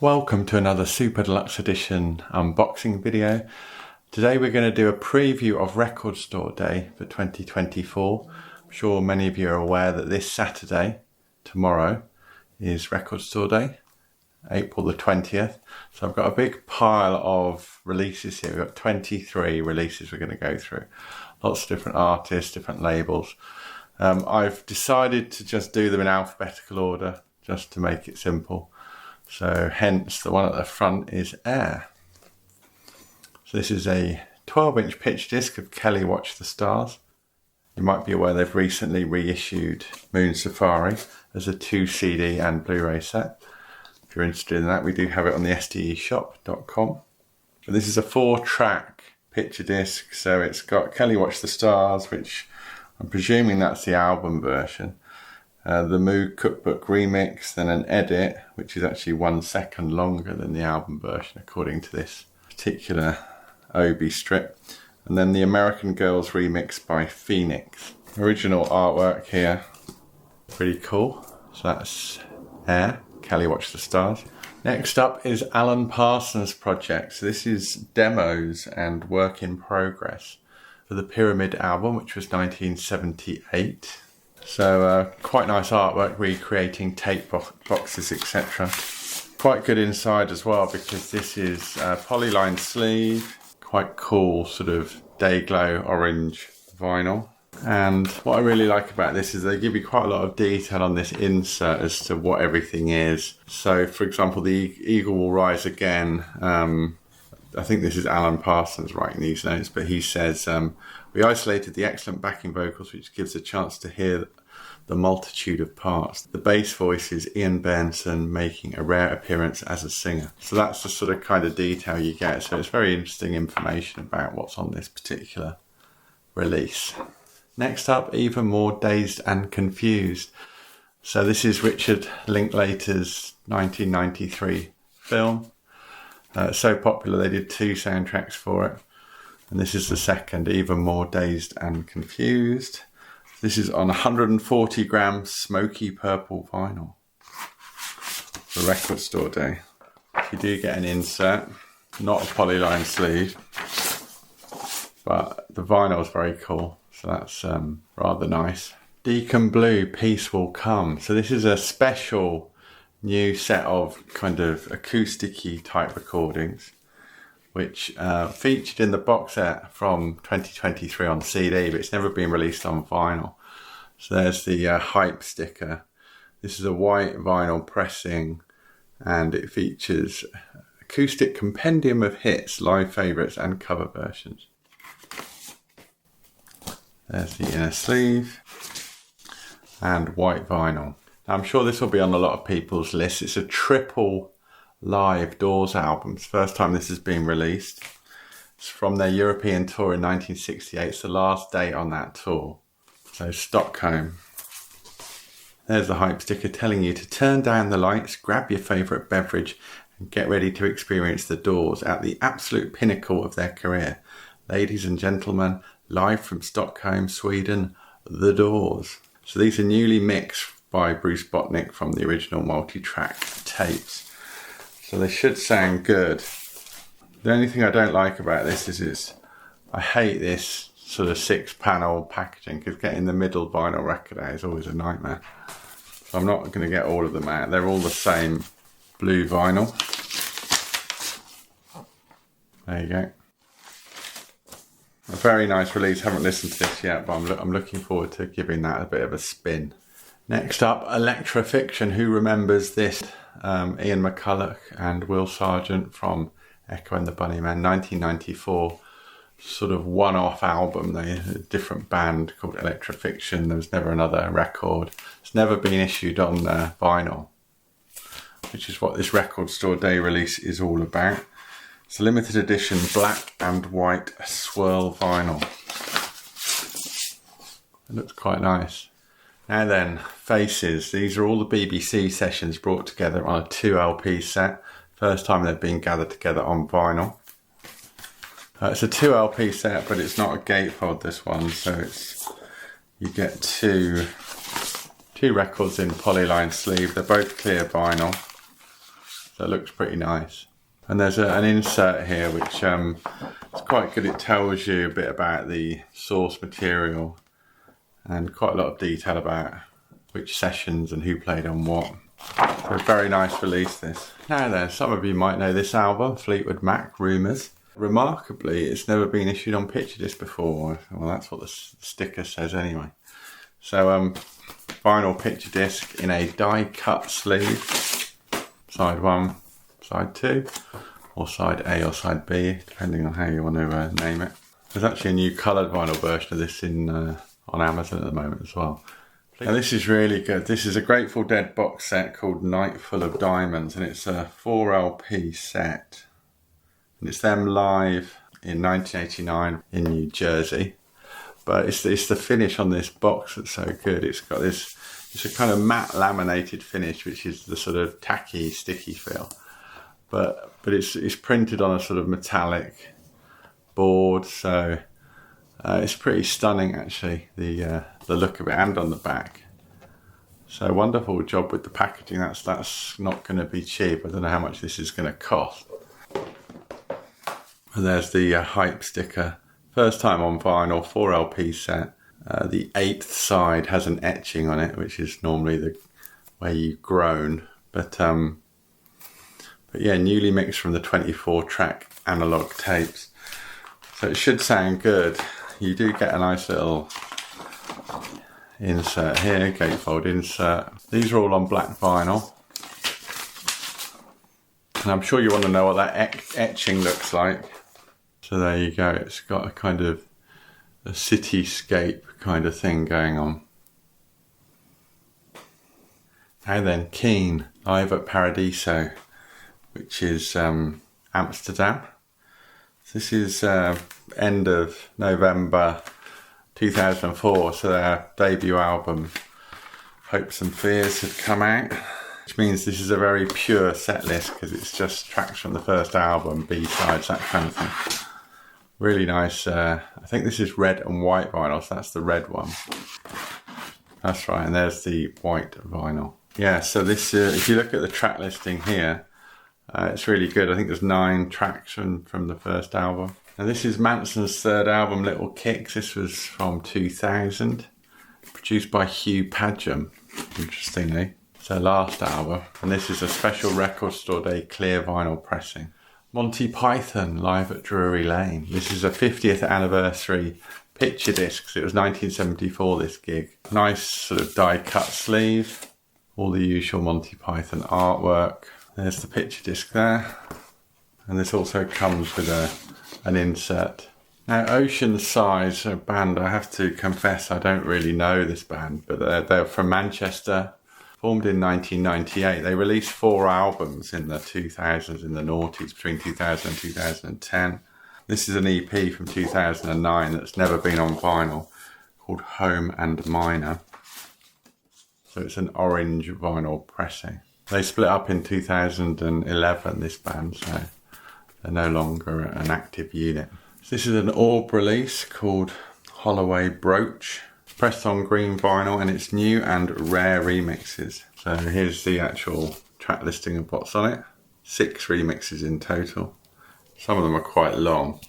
Welcome to another Super Deluxe Edition unboxing video. Today we're going to do a preview of Record Store Day for 2024. I'm sure many of you are aware that this Saturday, tomorrow, is Record Store Day, April the 20th. So I've got a big pile of releases here. We've got 23 releases we're going to go through. Lots of different artists, different labels. I've decided to just do them in alphabetical order, just to make it simple. So hence the one at the front is Air. So this is a 12-inch pitch disc of Kelly Watch the Stars. You might be aware they've recently reissued Moon Safari as a 2 CD and Blu-ray set. If you're interested in that, we do have it on the SDE But this is a 4-track picture disc, so it's got Kelly Watch the Stars, which I'm presuming that's the album version. The Moog Cookbook remix, then an edit, which is actually 1 second longer than the album version, according to this particular Obi strip. And then the American Girls remix by Phoenix. Original artwork here, pretty cool. So that's Air, Kelly Watch the Stars. Next up is Alan Parsons' project. So this is demos and work in progress for the Pyramid album, which was 1978. So quite nice artwork, recreating tape boxes, etc. Quite good inside as well, because this is a polyline sleeve, quite cool sort of day glow orange vinyl. And what I really like about this is they give you quite a lot of detail on this insert as to what everything is. So for example, the Eagle Will Rise Again, I think this is Alan Parsons writing these notes, but he says, we isolated the excellent backing vocals, which gives a chance to hear the multitude of parts. The bass voice is Ian Mansun, making a rare appearance as a singer. So that's the sort of kind of detail you get. So it's very interesting information about what's on this particular release. Next up, even more Dazed and Confused. So this is Richard Linklater's 1993 film. So popular they did 2 soundtracks for it. And this is the second, Even More Dazed and Confused. This is on 140 gram smoky purple vinyl for Record Store Day. You do get an insert, not a polyline sleeve, but the vinyl is very cool. So that's rather nice. Deacon Blue, Peace Will Come. So this is a special new set of kind of acoustic-y type recordings, which featured in the box set from 2023 on CD, but it's never been released on vinyl. So there's the hype sticker. This is a white vinyl pressing, and it features acoustic compendium of hits, live favourites and cover versions. There's the inner sleeve and white vinyl. Now, I'm sure this will be on a lot of people's lists. It's a triple live Doors album. It's the first time this has been released. It's from their European tour in 1968. It's the last date on that tour. So Stockholm. There's the hype sticker telling you to turn down the lights, grab your favourite beverage and get ready to experience the Doors at the absolute pinnacle of their career. Ladies and gentlemen, live from Stockholm, Sweden, The Doors. So these are newly mixed by Bruce Botnick from the original multi-track tapes. So they should sound good. The only thing I don't like about this is I hate this sort of 6-panel packaging, because getting the middle vinyl record out is always a nightmare. So I'm not going to get all of them out. They're all the same blue vinyl. There you go. A very nice release. Haven't listened to this yet, but I'm looking forward to giving that a bit of a spin. Next up, Electrafixion. Who remembers this? Ian McCulloch and Will Sargent from Echo and the Bunnymen, 1994. Sort of one-off album. They a different band called Electrafixion. There was never another record. It's never been issued on vinyl, which is what this Record Store Day release is all about. It's a limited edition black and white swirl vinyl. It looks quite nice. Now then, Faces. These are all the BBC sessions brought together on a 2 LP set. First time they've been gathered together on vinyl. It's a 2 LP set, but it's not a gatefold, this one. So you get two records in polyline sleeve. They're both clear vinyl. So it looks pretty nice. And there's an insert here which is quite good. It tells you a bit about the source material and quite a lot of detail about which sessions and who played on what. So a very nice release this. Now then, some of you might know this album, Fleetwood Mac, Rumours. Remarkably, it's never been issued on picture disc before. Well, that's what the sticker says anyway. So vinyl picture disc in a die cut sleeve, side 1, side 2, or side A or side B, depending on how you want to name it. There's actually a new coloured vinyl version of this on Amazon at the moment as well. Now this is really good. This is a Grateful Dead box set called Night Full of Diamonds, and it's a 4 LP set. And it's them live in 1989 in New Jersey. But it's the finish on this box that's so good. It's got this, it's a kind of matte laminated finish, which is the sort of tacky, sticky feel. But it's printed on a sort of metallic board, so it's pretty stunning actually, the look of it, and on the back. So wonderful job with the packaging. That's not going to be cheap. I don't know how much this is going to cost. And there's the hype sticker. First time on vinyl, 4 LP set. The 8th side has an etching on it, which is normally the where you groan. But yeah, newly mixed from the 24-track analog tapes. So it should sound good. You do get a nice little insert here, gatefold insert. These are all on black vinyl. And I'm sure you want to know what that etching looks like. So there you go, it's got a kind of a cityscape kind of thing going on. Now then, Keane, live at Paradiso, which is Amsterdam. This is end of November 2004, so their debut album, Hopes and Fears, had come out. Which means this is a very pure set list because it's just tracks from the first album, B-sides, that kind of thing. Really nice. I think this is red and white vinyl, so that's the red one. That's right, and there's the white vinyl. Yeah, so this, if you look at the track listing here, it's really good. I think there's 9 tracks from the first album. Now this is Mansun's third album, Little Kicks. This was from 2000, produced by Hugh Padgham, interestingly. It's their last album, and this is a special Record Store Day clear vinyl pressing. Monty Python, live at Drury Lane. This is a 50th anniversary picture disc. It was 1974, this gig. Nice sort of die-cut sleeve. All the usual Monty Python artwork. There's the picture disc there. And this also comes with an insert. Now, Oceansize, a band, I have to confess I don't really know this band, but they're from Manchester. Formed in 1998, they released 4 albums in the 2000s, in the noughties, between 2000 and 2010. This is an EP from 2009 that's never been on vinyl, called Home and Minor. So it's an orange vinyl pressing. They split up in 2011, this band, so they're no longer an active unit. So this is an Orb release called Holloway Brooch. Pressed on green vinyl, and it's new and rare remixes. So here's the actual track listing of what's on it. 6 remixes in total. Some of them are quite long.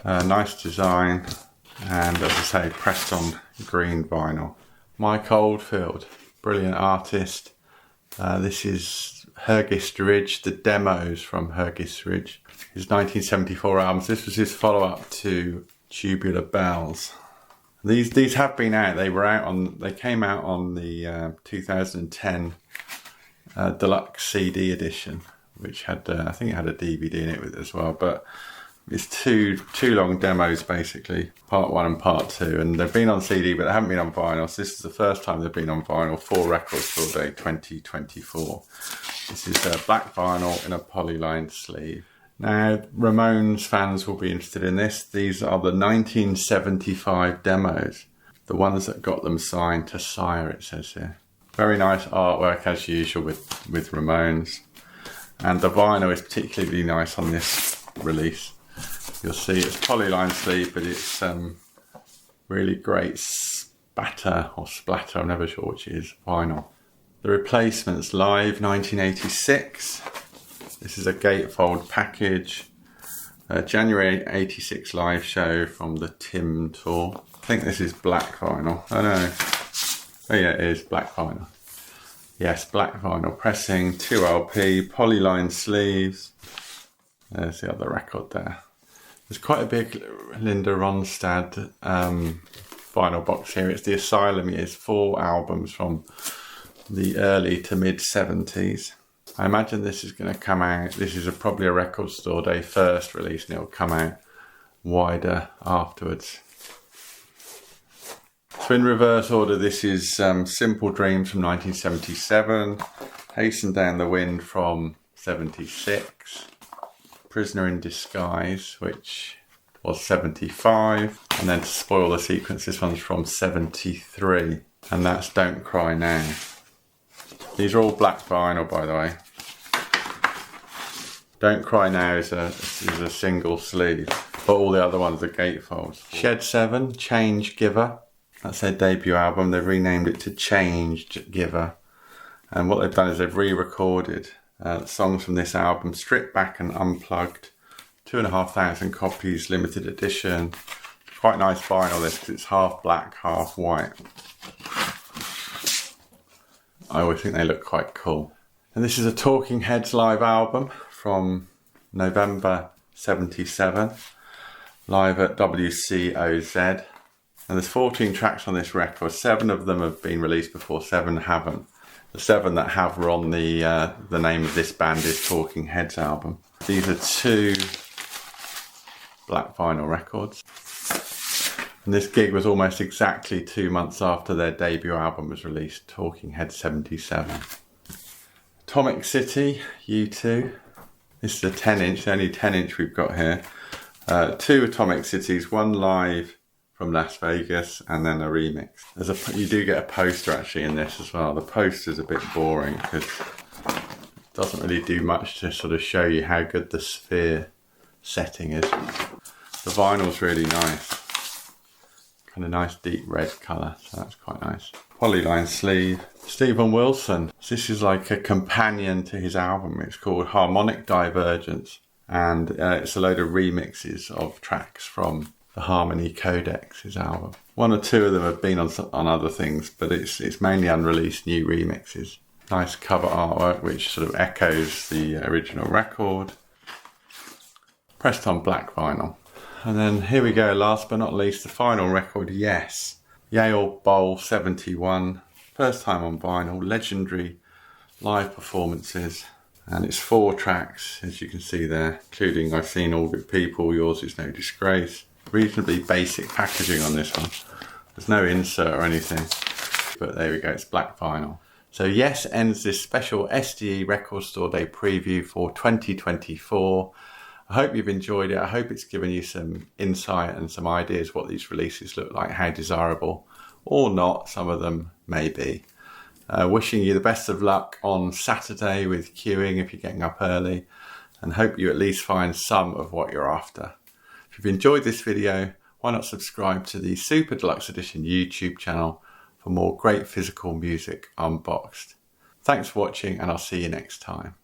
Nice design, and as I say, pressed on green vinyl. Mike Oldfield, brilliant artist. This is Hergist Ridge, the demos from Hergist Ridge. His 1974 albums. This was his follow-up to Tubular Bells. These have been out. They came out on the 2010 deluxe CD edition, which had I think it had a DVD in it with it as well. But it's two long demos basically, part 1 and part 2, and they've been on CD, but they haven't been on vinyl. So this is the first time they've been on vinyl for Record Store Day 2024. This is black vinyl in a polylined sleeve. Now, Ramones fans will be interested in this. These are the 1975 demos, the ones that got them signed to Sire, it says here. Very nice artwork as usual with Ramones. And the vinyl is particularly nice on this release. You'll see it's polyline sleeve, but it's really great spatter or splatter, I'm never sure which it is, vinyl. The Replacements Live 1986. This is a gatefold package. January 86 live show from the Tim tour. I think this is black vinyl. Oh no. Oh yeah, it is black vinyl. Yes, black vinyl pressing, 2 LP, polyline sleeves. There's the other record there. There's quite a big Linda Ronstadt vinyl box here. It's the Asylum Years, 4 albums from the early to mid 70s. I imagine this is going to come out, this is probably a Record Store Day first release, and it'll come out wider afterwards. So in reverse order, this is Simple Dreams from 1977, Hasten Down the Wind from 76, Prisoner in Disguise, which was 75, and then to spoil the sequence, this one's from 73, and that's Don't Cry Now. These are all black vinyl, by the way. Don't Cry Now is a single sleeve, but all the other ones are gatefolds. Shed 7, Change Giver. That's their debut album. They've renamed it to Changed Giver. And what they've done is they've re-recorded songs from this album, stripped back and unplugged. 2,500 copies, limited edition. Quite nice vinyl this, because it's half black, half white. I always think they look quite cool. And this is a Talking Heads live album from November 77, live at WCOZ. And there's 14 tracks on this record. 7 of them have been released before, 7 haven't. The 7 that have were on the name of this band is Talking Heads album. These are 2 black vinyl records. And this gig was almost exactly 2 months after their debut album was released, Talking Heads 77. Atomic City, U2. This is a 10-inch, the only 10-inch we've got here. 2 Atomic Cities, 1 live from Las Vegas, and then a remix. You do get a poster actually in this as well. The poster's a bit boring because it doesn't really do much to sort of show you how good the sphere setting is. The vinyl's really nice. Kind of nice deep red colour, so that's quite nice. Polyline sleeve. Stephen Wilson. This is like a companion to his album. It's called Harmonic Divergence, and it's a load of remixes of tracks from the Harmony Codex, his album. 1 or 2 of them have been on other things, but it's mainly unreleased new remixes. Nice cover artwork which sort of echoes the original record. Pressed on black vinyl. And then here we go, last but not least, the final record, Yes. Yale Bowl 71. First time on vinyl, legendary live performances. And it's 4 tracks, as you can see there, including I've Seen All Good People, Yours Is No Disgrace. Reasonably basic packaging on this one. There's no insert or anything, but there we go, it's black vinyl. So Yes ends this special SDE Record Store Day preview for 2024. I hope you've enjoyed it. I hope it's given you some insight and some ideas what these releases look like, how desirable or not some of them may be. Wishing you the best of luck on Saturday with queuing if you're getting up early, and hope you at least find some of what you're after. If you've enjoyed this video, why not subscribe to the Super Deluxe Edition YouTube channel for more great physical music unboxed. Thanks for watching, and I'll see you next time.